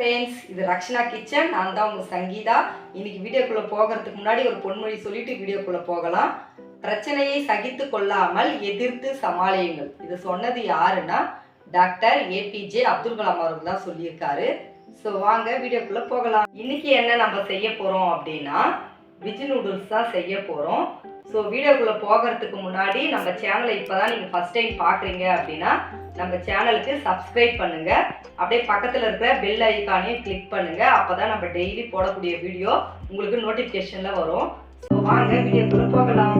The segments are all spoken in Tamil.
ஃப்ரெண்ட்ஸ், இது ரக்ஷனா கிச்சன். நான் தான் உங்கள் சங்கீதா. இன்னைக்கு வீடியோக்குள்ளே போகிறதுக்கு முன்னாடி ஒரு பொன்மொழி சொல்லிட்டு வீடியோக்குள்ளே போகலாம். பிரச்சனையை சகித்து கொள்ளாமல் எதிர்த்து சமாளியுங்கள். இது சொன்னது யாருன்னா டாக்டர் ஏபிஜே அப்துல் கலாம் அவர்கள் தான் சொல்லியிருக்காரு. ஸோ வாங்க வீடியோக்குள்ளே போகலாம். இன்னைக்கு என்ன நம்ம செய்ய போகிறோம் அப்படின்னா வெஜ் நூடுல்ஸ் தான் செய்ய போகிறோம். ஸோ வீடியோக்குள்ளே போகிறதுக்கு முன்னாடி நம்ம சேனலை இப்போ தான் நீங்கள் ஃபஸ்ட் டைம் பார்க்குறீங்க அப்படின்னா நம்ம சேனலுக்கு சப்ஸ்கிரைப் பண்ணுங்கள். அப்படியே பக்கத்தில் இருக்கிற பெல் ஐக்கானையும் கிளிக் பண்ணுங்கள். அப்போ தான் நம்ம டெய்லி போடக்கூடிய வீடியோ உங்களுக்கு நோட்டிஃபிகேஷனில் வரும். ஸோ வாங்க வீடியோக்குள்ளே போகலாம்.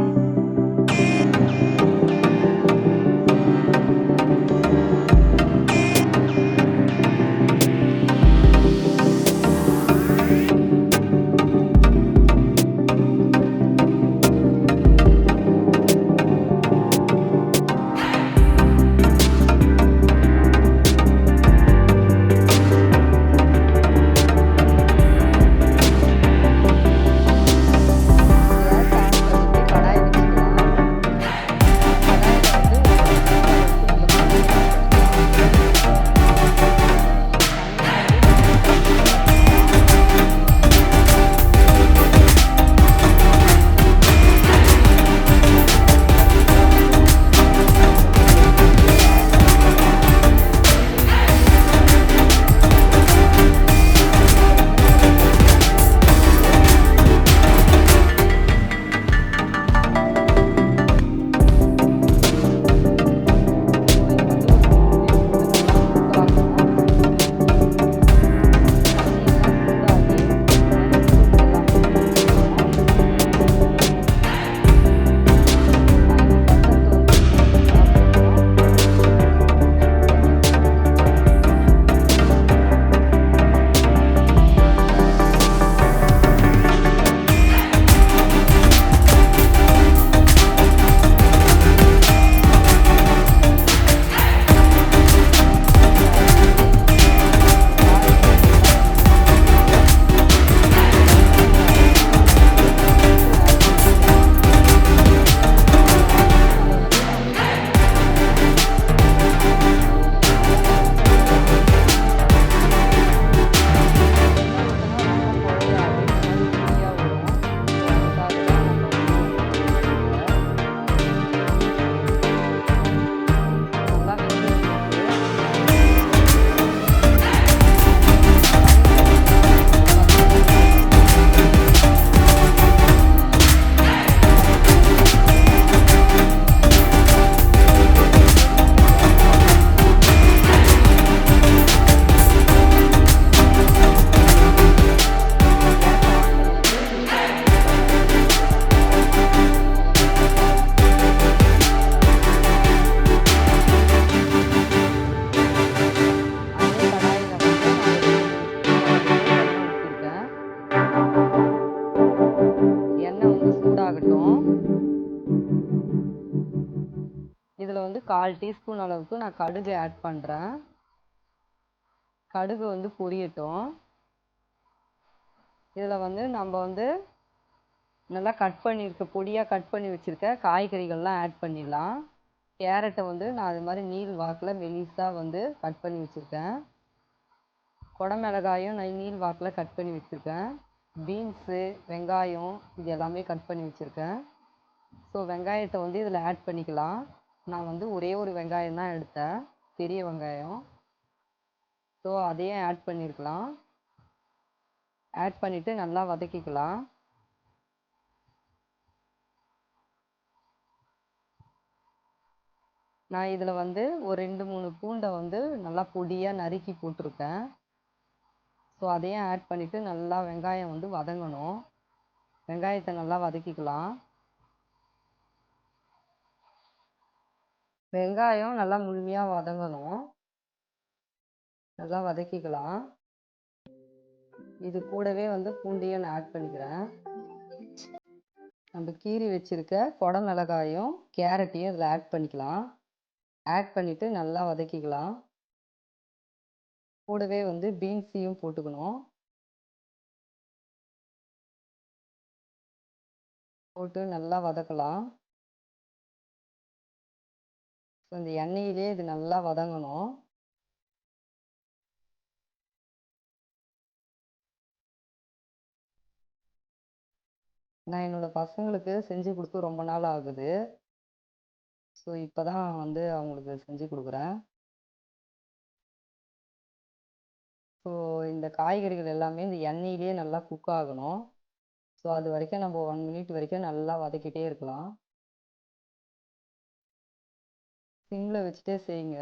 இதில் வந்து 1/4 டீஸ்பூன் அளவுக்கு நான் கடுகு ஆட் பண்ணுறேன். கடுகு வந்து பொரியட்டும். இதில் வந்து நம்ம வந்து நல்லா பொடியாக கட் பண்ணி வச்சுருக்க காய்கறிகள்லாம் ஆட் பண்ணிடலாம். கேரட்டை வந்து நான் அது மாதிரி நீள் வாக்கில் மெலிசாக வந்து கட் பண்ணி வச்சுருக்கேன். குடமிளகாயும் நான் நீள் வாக்கில் கட் பண்ணி வச்சுருக்கேன். பீன்ஸு, வெங்காயம் இது எல்லாமே கட் பண்ணி வச்சுருக்கேன். ஸோ வெங்காயத்தை வந்து இதில் ஆட் பண்ணிக்கலாம். நான் வந்து ஒரே ஒரு வெங்காயம் தான் எடுத்தேன், பெரிய வெங்காயம். ஸோ அதையும் ஆட் பண்ணியிருக்கலாம். ஆட் பண்ணிவிட்டு நல்லா வதக்கிக்கலாம். நான் இதில் வந்து ஒரு 2-3 பூண்டை வந்து நல்லா பொடியாக நறுக்கி போட்டிருக்கேன். ஸோ அதையும் ஆட் பண்ணிவிட்டு நல்லா வெங்காயம் வந்து வதங்கணும். வெங்காயத்தை நல்லா வதக்கிக்கலாம். வெங்காயம் நல்லா முழுமையாக வதங்கணும். நல்லா வதக்கிக்கலாம். இது கூடவே வந்து பூண்டையும் நான் ஆட் பண்ணிக்கிறேன். நம்ம கீறி வச்சுருக்க குடமிளகாயும் கேரட்டையும் இதில் ஆட் பண்ணிக்கலாம். ஆட் பண்ணிவிட்டு நல்லா வதக்கிக்கலாம். கூடவே வந்து பீன்ஸையும் போட்டுக்கணும். போட்டு நல்லா வதக்கலாம். இந்த எண்ணெயிலே இது நல்லா வதங்கணும். நான் என்னோடய பசங்களுக்கு செஞ்சு கொடுத்து ரொம்ப நாள் ஆகுது. ஸோ இப்போ தான் வந்து அவங்களுக்கு செஞ்சு கொடுக்குறேன். ஸோ இந்த காய்கறிகள் எல்லாமே இந்த எண்ணெயிலேயே நல்லா குக் ஆகணும். ஸோ அது வரைக்கும் நம்ம 1 மினிட் வரைக்கும் நல்லா வதக்கிட்டே இருக்கலாம். சிம்மில் வச்சுட்டே செய்யுங்க.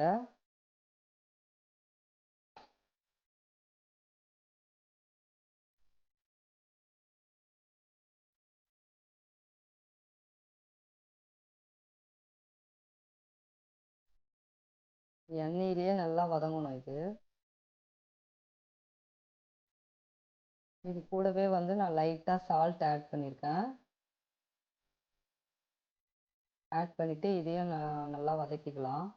எண்ணெயிலேயே நல்லா வதங்கணும் இது. இது கூடவே வந்து நான் லைட்டாக சால்ட் ஆட் பண்ணியிருக்கேன். ஆட் பண்ணிவிட்டு இதையும் நல்லா வதக்கிக்கலாம்.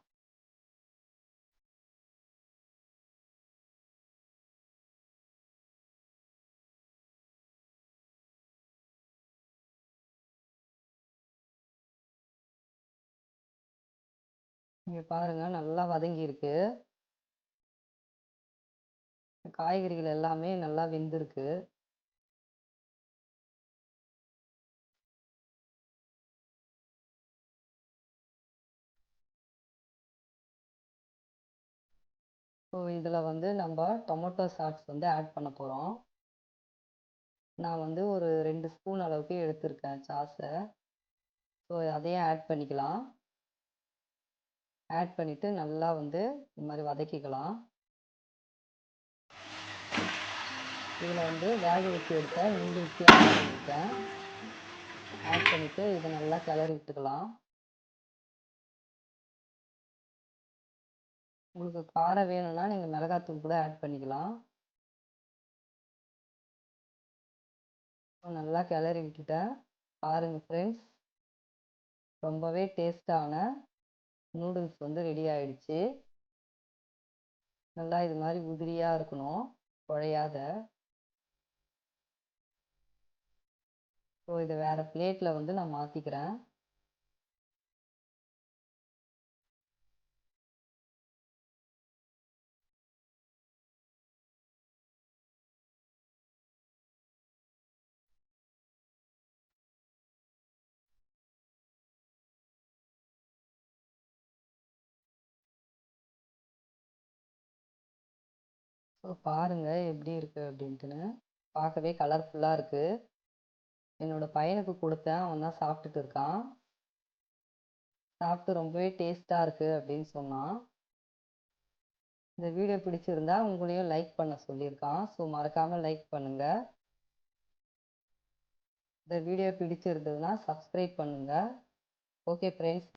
இங்கே பாருங்கள் நல்லா வதங்கியிருக்கு. காய்கறிகள் எல்லாமே நல்லா வெந்திருக்கு. ஸோ இதில் வந்து நம்ம டொமேட்டோ சாஸ் வந்து ஆட் பண்ண போகிறோம். நான் வந்து ஒரு 2 ஸ்பூன் அளவுக்கு எடுத்திருக்கேன் சாஸை. ஸோ அதையும் ஆட் பண்ணிக்கலாம். ஆட் பண்ணிவிட்டு நல்லா வந்து இந்த மாதிரி வதக்கிக்கலாம். இதில் வந்து வேக வச்சு எடுத்த நூடுல்ஸையும் ஆட் பண்ணியிருக்கேன். ஆட் பண்ணிவிட்டு இதை நல்லா கிளறி விட்டுக்கலாம். உங்களுக்கு காரம் வேணும்னா நீங்கள் மிளகாத்தூள் கூட ஆட் பண்ணிக்கலாம். நல்லா கிளறி விட்டுட்டேன். பாருங்கள் ஃப்ரெண்ட்ஸ், ரொம்பவே டேஸ்டான நூடுல்ஸ் வந்து ரெடி ஆயிடுச்சு. நல்லா இது மாதிரி உதிரியாக இருக்கணும், குழையாத. ஸோ இதை வேறு பிளேட்டில் வந்து நான் மாற்றிக்கிறேன். ஸோ பாருங்கள் எப்படி இருக்குது அப்படின்ட்டுன்னு. பார்க்கவே கலர்ஃபுல்லாக இருக்குது. என்னோடய பையனுக்கு கொடுத்தேன், அவன் தான் சாப்பிட்டுட்டு இருக்கான். சாப்பிட்டு ரொம்பவே டேஸ்ட்டாக இருக்குது அப்படின்னு சொன்னான். இந்த வீடியோ பிடிச்சிருந்தா உங்களையும் லைக் பண்ண சொல்லியிருக்கான். ஸோ மறக்காமல் லைக் பண்ணுங்கள். இந்த வீடியோ பிடிச்சிருந்ததுன்னா சப்ஸ்கிரைப் பண்ணுங்கள். Okay friends.